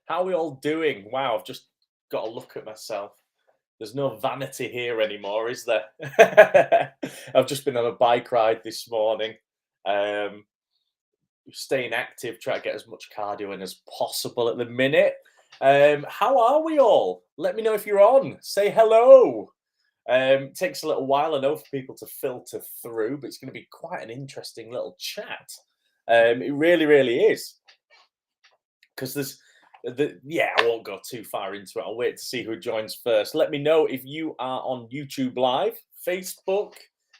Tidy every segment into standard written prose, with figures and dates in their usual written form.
How are we all doing? Wow, I've just got to look at myself. There's no vanity here anymore, is there? I've just been on a bike ride this morning. Um, Staying active, try to get as much cardio in as possible at the minute. How are we all? Let me know if you're on. Say hello. Takes a little while, I know, for people to filter through, but it's going to be quite an interesting little chat. It really, really is. Because I won't go too far into it. I'll wait to see who joins first. Let me know if you are on YouTube Live, Facebook,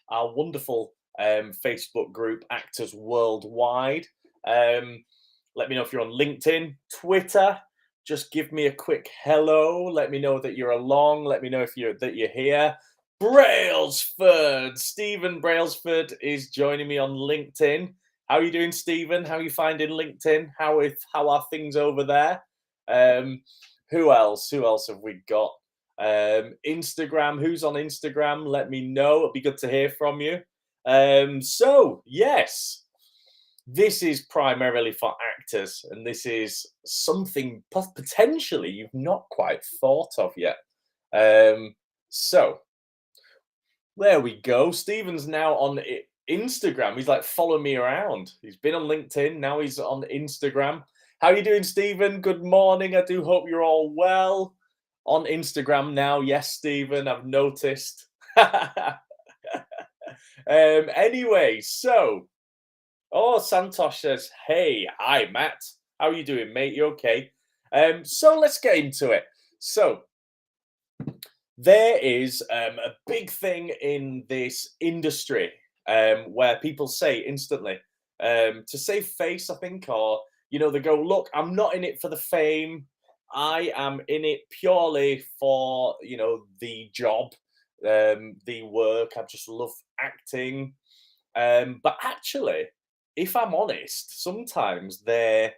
our wonderful Facebook group, Actors Worldwide. Let me know if you're on LinkedIn, Twitter. Just give me a quick hello. Let me know that you're along. Let me know if you're here. Brailsford, Stephen Brailsford is joining me on LinkedIn. How are you doing, Stephen? How are you finding LinkedIn? How are things over there? Who else? Who else have we got? Instagram. Who's on Instagram? Let me know. It'd be good to hear from you. So yes, this is primarily for actors, and this is something potentially you've not quite thought of yet. So there we go. Stephen's now on Instagram. He's like following me around. He's been on LinkedIn. Now he's on Instagram. How are you doing, Stephen? Good morning. I do hope you're all well. On Instagram now. Yes, Stephen, I've noticed. Anyway, so, Santosh says, hey, hi, Matt. How are you doing, mate? You okay? So let's get into it. So, there is a big thing in this industry where people say instantly to save face, I think, or they go, look, I'm not in it for the fame. I am in it purely for the job, the work. I just love acting. But actually, if I'm honest, sometimes their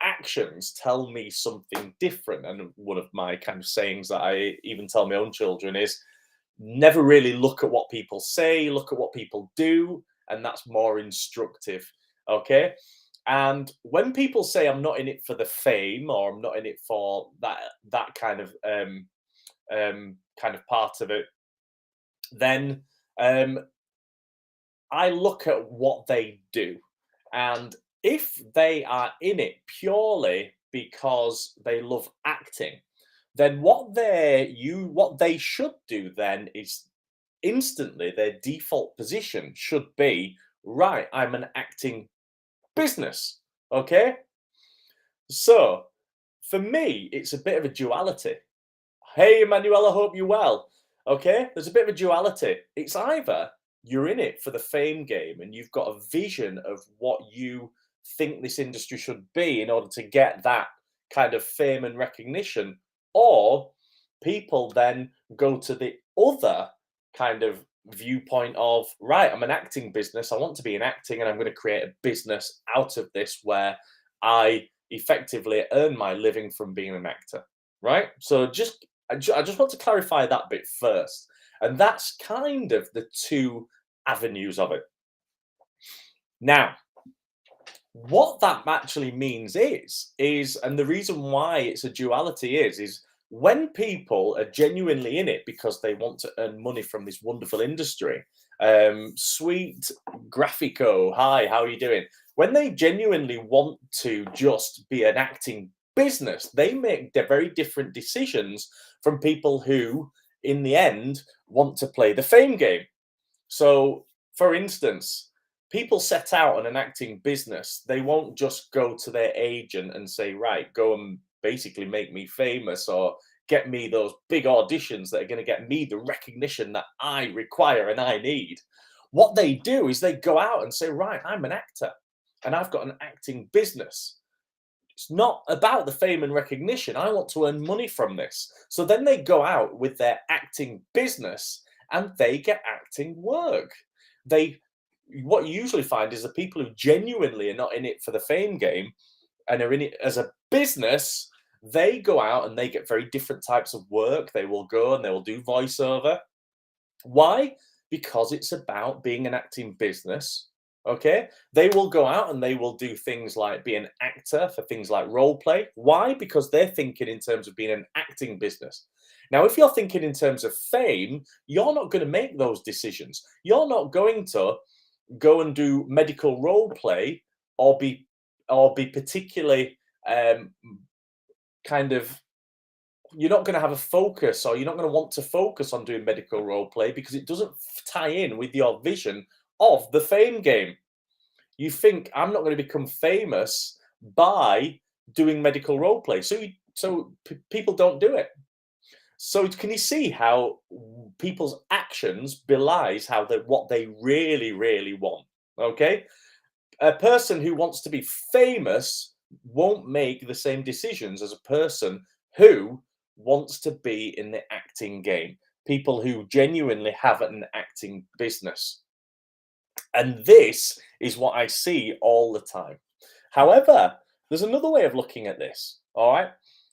actions tell me something different. And one of my kind of sayings that I even tell my own children is never really look at what people say, look at what people do, and that's more instructive. Okay. And when people say I'm not in it for the fame, or I'm not in it for that kind of part of it, then I look at what they do. And if they are in it purely because they love acting, then what they should do then is instantly their default position should be, right, I'm an acting business. Okay. So for me, it's a bit of a duality. Hey, Emmanuel, I hope you're well. Okay. There's a bit of a duality. It's either you're in it for the fame game and you've got a vision of what you think this industry should be in order to get that kind of fame and recognition, or people then go to the other kind of viewpoint of, right, I'm an acting business, I want to be in acting, and I'm going to create a business out of this where I effectively earn my living from being an actor, right? So I just want to clarify that bit first. And that's kind of the two avenues of it. Now, what that actually means is, and the reason why it's a duality is when people are genuinely in it because they want to earn money from this wonderful industry. Sweet Graphico, hi, how are you doing? When they genuinely want to just be an acting business, they make very different decisions from people who, in the end, want to play the fame game. So, for instance, people set out on an acting business. They won't just go to their agent and say, right, go and basically make me famous or get me those big auditions that are going to get me the recognition that I require and I need. What they do is they go out and say, right, I'm an actor and I've got an acting business. It's not about the fame and recognition. I want to earn money from this. So then they go out with their acting business and they get acting work. What you usually find is the people who genuinely are not in it for the fame game and are in it as a business, they go out and they get very different types of work. They will go and they will do voiceover. Why? Because it's about being an acting business. Okay, they will go out and they will do things like be an actor for things like role play. Why? Because they're thinking in terms of being an acting business. Now, if you're thinking in terms of fame, you're not going to make those decisions. You're not going to go and do medical role play or be particularly um, kind of you're not going to have a focus, or you're not going to want to focus on doing medical role play because it doesn't tie in with your vision of the fame game. You think I'm not going to become famous by doing medical role play, so people don't do it. So can you see how people's actions belies how they what they really want? Okay, a person who wants to be famous won't make the same decisions as a person who wants to be in the acting game. People who genuinely have an acting business. And this is what I see all the time. However, there's another way of looking at this. All right.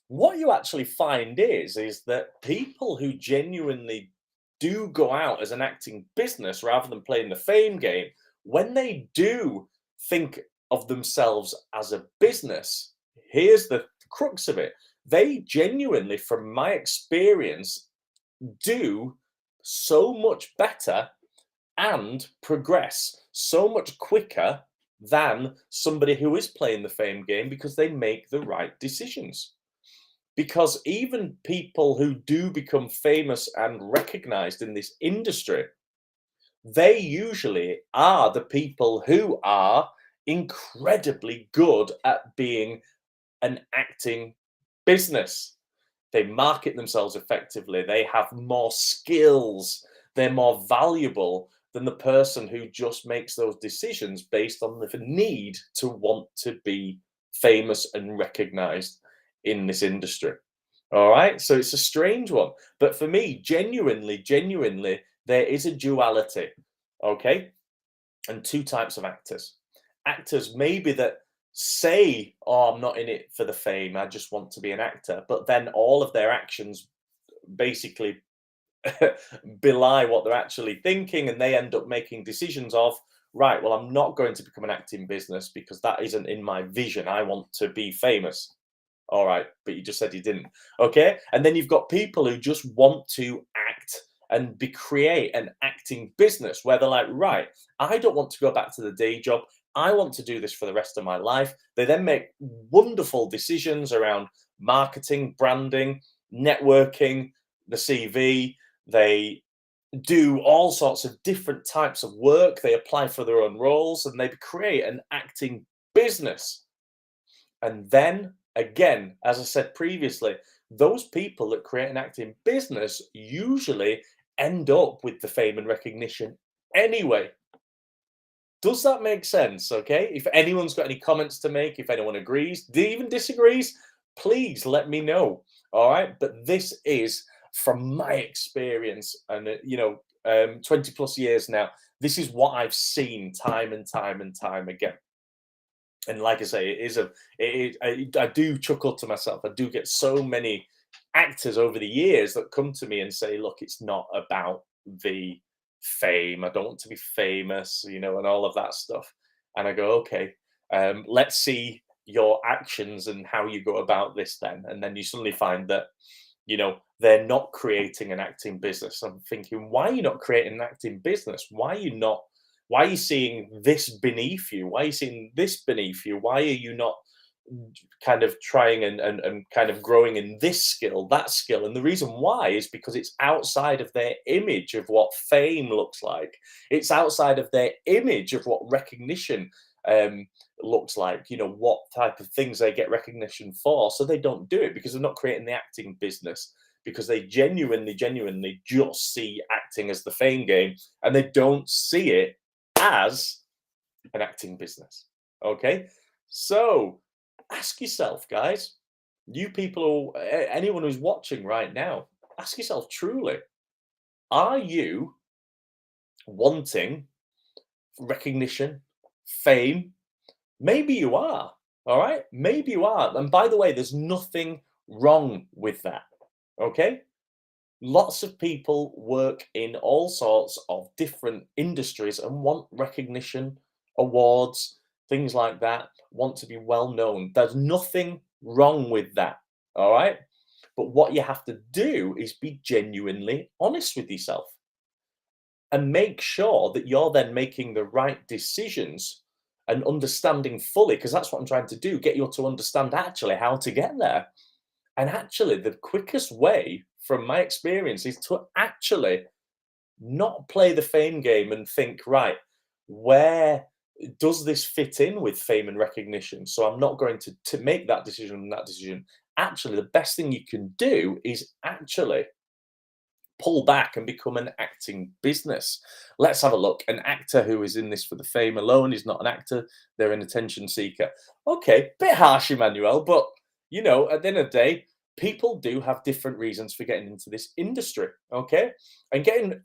What you actually find is that people who genuinely do go out as an acting business rather than playing the fame game, when they do think of themselves as a business, here's the crux of it. They genuinely, from my experience, do so much better and progress so much quicker than somebody who is playing the fame game because they make the right decisions. Because even people who do become famous and recognized in this industry, they usually are the people who are incredibly good at being an acting business. They market themselves effectively. They have more skills. They're more valuable than the person who just makes those decisions based on the need to want to be famous and recognized in this industry. All right. So it's a strange one. But for me, genuinely, there is a duality. Okay. And two types of actors. Actors maybe that say, "Oh, I'm not in it for the fame. I just want to be an actor," but then all of their actions basically belie what they're actually thinking, and they end up making decisions of, right, well, I'm not going to become an acting business because that isn't in my vision. I want to be famous. All right, but you just said you didn't. Okay, and then you've got people who just want to act and create an acting business where they're like, right, I don't want to go back to the day job. I want to do this for the rest of my life. They then make wonderful decisions around marketing, branding, networking, the CV. They do all sorts of different types of work. They apply for their own roles and they create an acting business. And then again, as I said previously, those people that create an acting business usually end up with the fame and recognition anyway. Does that make sense? Okay. If anyone's got any comments to make, if anyone agrees, even disagrees, please let me know. All right. But this is from my experience and, 20 plus years now. This is what I've seen time and time and time again. And like I say, I do chuckle to myself. I do get so many actors over the years that come to me and say, "Look, it's not about the fame. I don't want to be famous, and all of that stuff." And I go, "Okay, let's see your actions and how you go about this then." And then you suddenly find that, they're not creating an acting business. I'm thinking, why are you not creating an acting business? Why are you seeing this beneath you? Why are you seeing this beneath you? Why are you not kind of trying and kind of growing in this skill, that skill? And the reason why is because it's outside of their image of what fame looks like. It's outside of their image of what recognition looks like, what type of things they get recognition for. So they don't do it because they're not creating the acting business, because they genuinely just see acting as the fame game and they don't see it as an acting business. Okay. So ask yourself, guys, you people, or anyone who's watching right now, ask yourself truly, are you wanting recognition, fame? Maybe you are. All right. Maybe you are. And by the way, there's nothing wrong with that. Okay. Lots of people work in all sorts of different industries and want recognition awards, things like that, want to be well known. There's nothing wrong with that. All right. But what you have to do is be genuinely honest with yourself and make sure that you're then making the right decisions and understanding fully, because that's what I'm trying to do, get you to understand actually how to get there. And actually, the quickest way, from my experience, is to actually not play the fame game and think, right, where does this fit in with fame and recognition? So I'm not going to make that decision and that decision. Actually, the best thing you can do is actually pull back and become an acting business. Let's have a look. An actor who is in this for the fame alone is not an actor, they're an attention seeker. Okay, bit harsh, Emmanuel, but at the end of the day, people do have different reasons for getting into this industry. Okay. And getting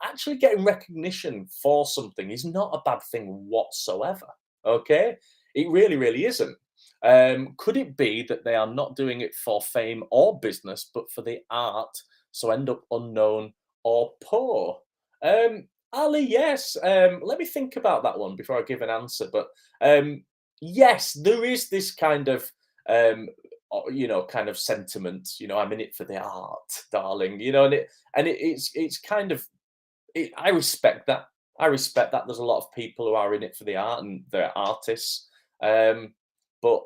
recognition for something is not a bad thing whatsoever. Okay. It really, really isn't. Could it be that they are not doing it for fame or business, but for the art, so end up unknown or poor? Ali, yes. Let me think about that one before I give an answer. But yes, there is this kind of kind of sentiment. I'm in it for the art, darling. It's kind of I respect that. I respect that. There's a lot of people who are in it for the art and they're artists. But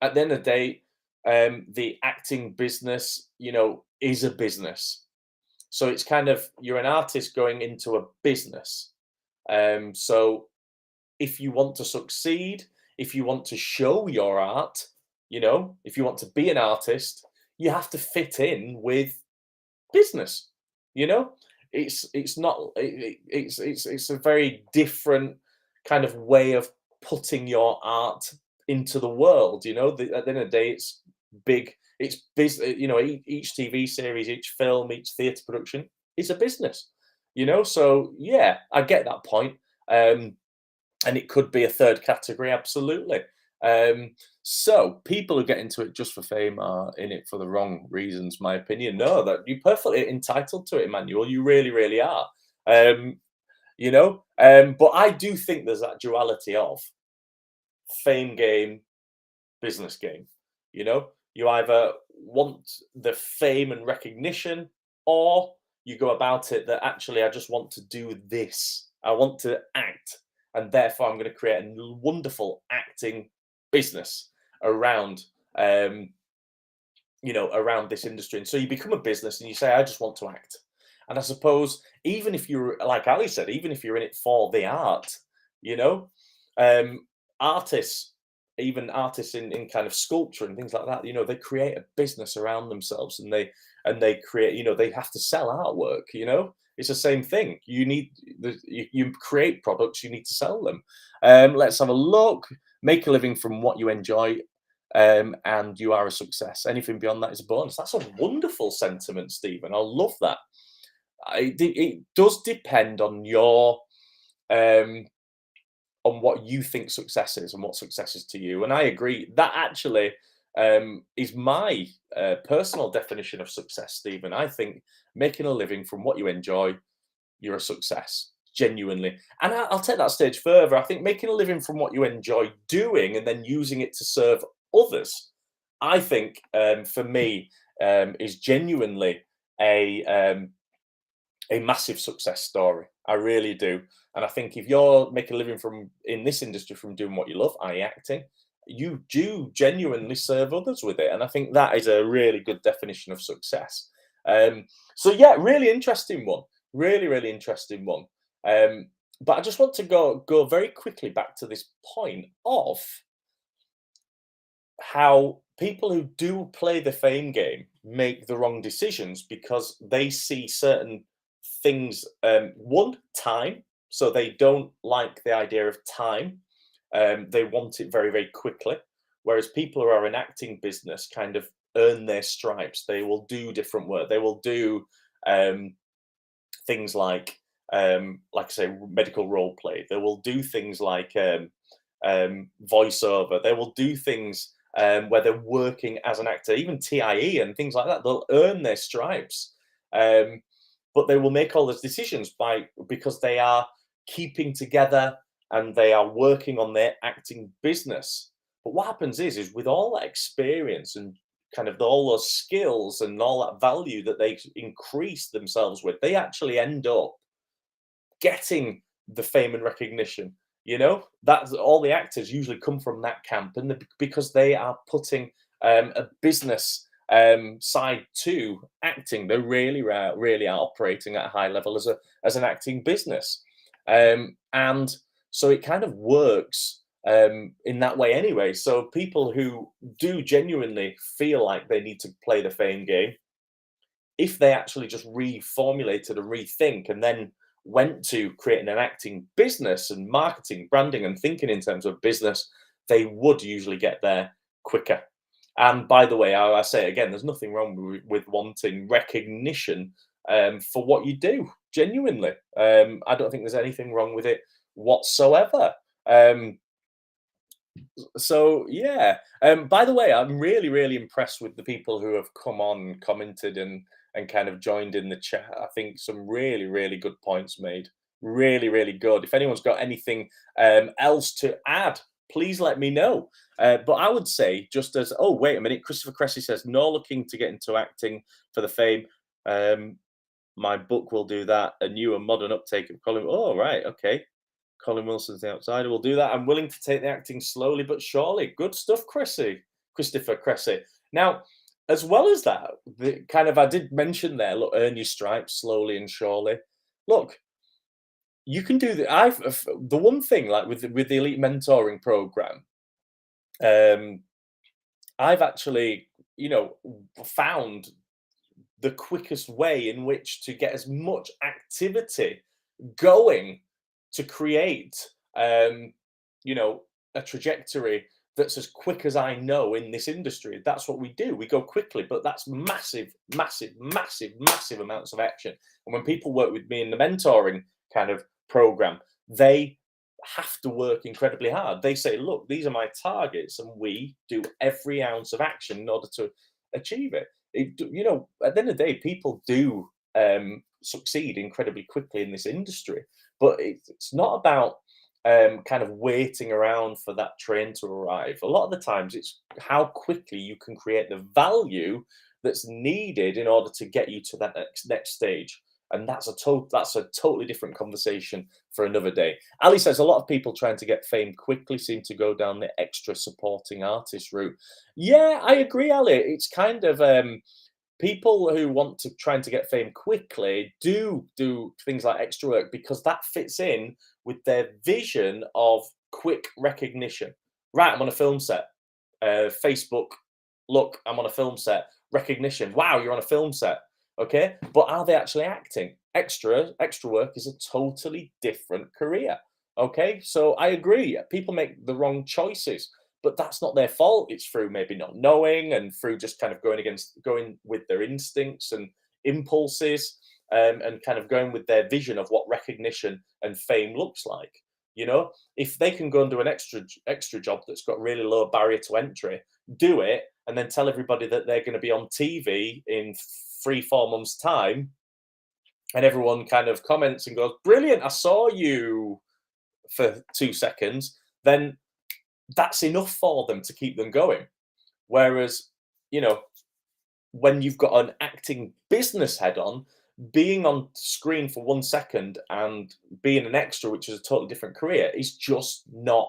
at the end of the day, the acting business, is a business. So it's kind of you're an artist going into a business. So if you want to succeed, if you want to show your art, if you want to be an artist, you have to fit in with business. You know, it's not it's a very different kind of way of putting your art into the world. At the end of the day, it's big. It's business. Each TV series, each film, each theatre production is a business. So yeah, I get that point. And it could be a third category, absolutely. So people who get into it just for fame are in it for the wrong reasons, my opinion. No, that you're perfectly entitled to it, Emmanuel. You really, really are. But I do think there's that duality of fame game, business game. You either want the fame and recognition, or you go about it that actually I just want to do this. I want to act, and therefore I'm going to create a wonderful acting business around around this industry. And so you become a business and you say, I just want to act. And I suppose even if you're, like Ali said, even if you're in it for the art, you know, artists, even artists in kind of sculpture and things like that, they create a business around themselves, and they create, they have to sell artwork. It's the same thing. You create products, you need to sell them. Let's have a look. Make a living from what you enjoy, and you are a success. Anything beyond that is a bonus. That's a wonderful sentiment, Stephen. I love that. It does depend on your on what you think success is and what success is to you. And I agree that actually is my personal definition of success, Stephen. I think making a living from what you enjoy, you're a success, genuinely. And I'll take that stage further. I think making a living from what you enjoy doing and then using it to serve others, I think for me is genuinely a massive success story. I really do. And I think if you're making a living in this industry from doing what you love, i.e. acting, you do genuinely serve others with it. And I think that is a really good definition of success. So yeah, really interesting one. Really, really interesting one. But I just want to go very quickly back to this point of how people who do play the fame game make the wrong decisions because they see certain things. One, time. So they don't like the idea of time. They want it very, very quickly. Whereas people who are in acting business kind of earn their stripes. They will do different work. They will do things like I say, medical role play. They will do things like voiceover. They will do things where they're working as an actor, even TIE and things like that. They'll earn their stripes, but they will make all those decisions because they are keeping together and they are working on their acting business. But what happens is with all that experience and kind of all those skills and all that value that they increase themselves with, they actually end up getting the fame and recognition. You know, that's all the actors usually come from that camp, and because they are putting a business side to acting, they really are operating at a high level as an acting business, and so it kind of works in that way anyway. So people who do genuinely feel like they need to play the fame game, if they actually just reformulated and rethink and then went to creating an acting business and marketing, branding, and thinking in terms of business, they would usually get there quicker. And by the way, I say it again, there's nothing wrong with wanting recognition for what you do, genuinely. I don't think there's anything wrong with it whatsoever. So yeah. By the way, I'm really impressed with the people who have come on, commented, and kind of joined in the chat. I think some really good points made. Really good. If anyone's got anything else to add, please let me know. But I would say, just as oh wait a minute, Christopher Cressy says no looking to get into acting for the fame. My book will do that. A new and modern uptake of Colin. Oh right, okay. Colin Wilson's The Outsider. We'll do that. I'm willing to take the acting slowly but surely. Good stuff, Christopher Cressy. Now, as well as that, I did mention there, look, earn your stripes slowly and surely. Look, you can do the one thing, like with the elite mentoring program, I've actually, found the quickest way in which to get as much activity going to create, a trajectory that's as quick as I know in this industry. That's what we do. We go quickly, but that's massive amounts of action. And when people work with me in the mentoring kind of program, they have to work incredibly hard. They say, look, these are my targets, and we do every ounce of action in order to achieve it. At the end of the day, people do succeed incredibly quickly in this industry, but it's not about kind of waiting around for that train to arrive. A lot of the times, it's how quickly you can create the value that's needed in order to get you to that next stage. And that's a totally different conversation for another day. Ali says a lot of people trying to get fame quickly seem to go down the extra supporting artist route. Yeah, I agree, Ali. It's kind of people who want to trying to get fame quickly do things like extra work because that fits in with their vision of quick recognition. Right, I'm on a film set. Facebook, look, I'm on a film set. Recognition. Wow, you're on a film set. Okay, but are they actually acting? Extra work is a totally different career. Okay, so I agree. People make the wrong choices, but that's not their fault. It's through maybe not knowing and through just kind of going with their instincts and impulses, and kind of going with their vision of what recognition and fame looks like. If they can go and do an extra job that's got really low barrier to entry, do it, and then tell everybody that they're going to be on TV in 3-4 months' time, and everyone kind of comments and goes, "Brilliant! I saw you for 2 seconds." Then that's enough for them to keep them going. Whereas, when you've got an acting business head on, being on screen for 1 second and being an extra, which is a totally different career, is just not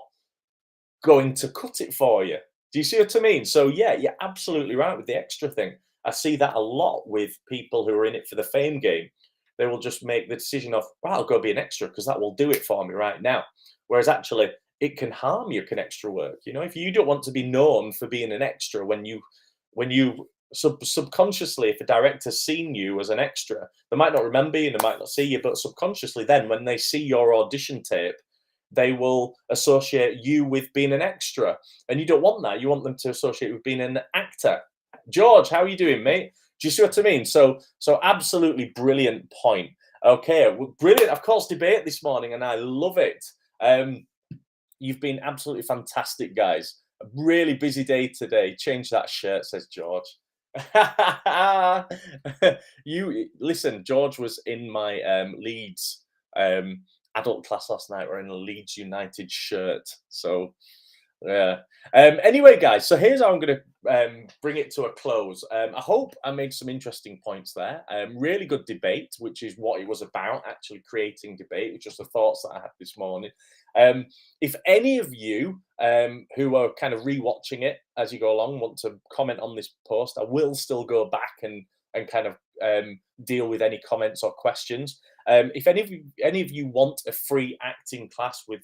going to cut it for you. Do you see what I mean? So yeah, you're absolutely right with the extra thing. I see that a lot with people who are in it for the fame game. They will just make the decision of, well, I'll go be an extra because that will do it for me right now. Whereas actually, it can harm your extra work. If you don't want to be known for being an extra, when you subconsciously, if a director's seen you as an extra, they might not remember you, they might not see you, but subconsciously, then when they see your audition tape, they will associate you with being an extra, and you don't want that. You want them to associate with being an actor. George, how are you doing, mate? Do you see what I mean? So absolutely brilliant point. Okay, brilliant. Of course, debate this morning, and I love it. You've been absolutely fantastic, guys. A really busy day today. Change that shirt, says George. You listen. George was in my LEEDS adult class last night wearing a Leeds United shirt. So yeah. Anyway, guys, so here's how I'm going to bring it to a close. I hope I made some interesting points there. Really good debate, which is what it was about, actually creating debate, which was the thoughts that I had this morning. If any of you who are kind of rewatching it as you go along want to comment on this post, I will still go back and kind of deal with any comments or questions. If any of you want a free acting class with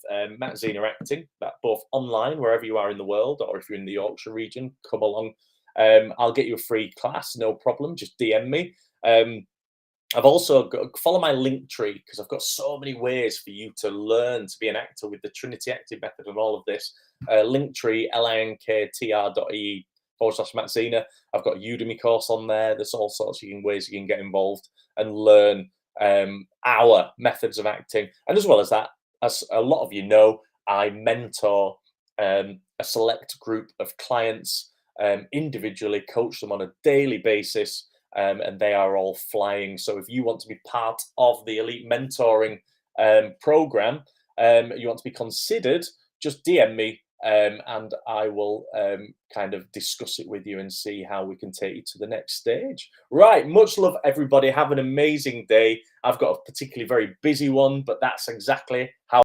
Zina Acting, that both online wherever you are in the world, or if you're in the Yorkshire region, come along. I'll get you a free class, no problem. Just DM me. I've also got follow my link tree because I've got so many ways for you to learn to be an actor with the Trinity Acting method and all of this. Link tree linktr.ee/Matt Zina. I've got a Udemy course on there. There's all sorts of ways you can get involved and learn our methods of acting. And as well as that, as a lot of you know, I mentor a select group of clients individually, coach them on a daily basis. And they are all flying. So if you want to be part of the elite mentoring program, you want to be considered, just DM me and I will kind of discuss it with you and see how we can take you to the next stage. Right, much love, everybody. Have an amazing day. I've got a particularly very busy one, but that's exactly how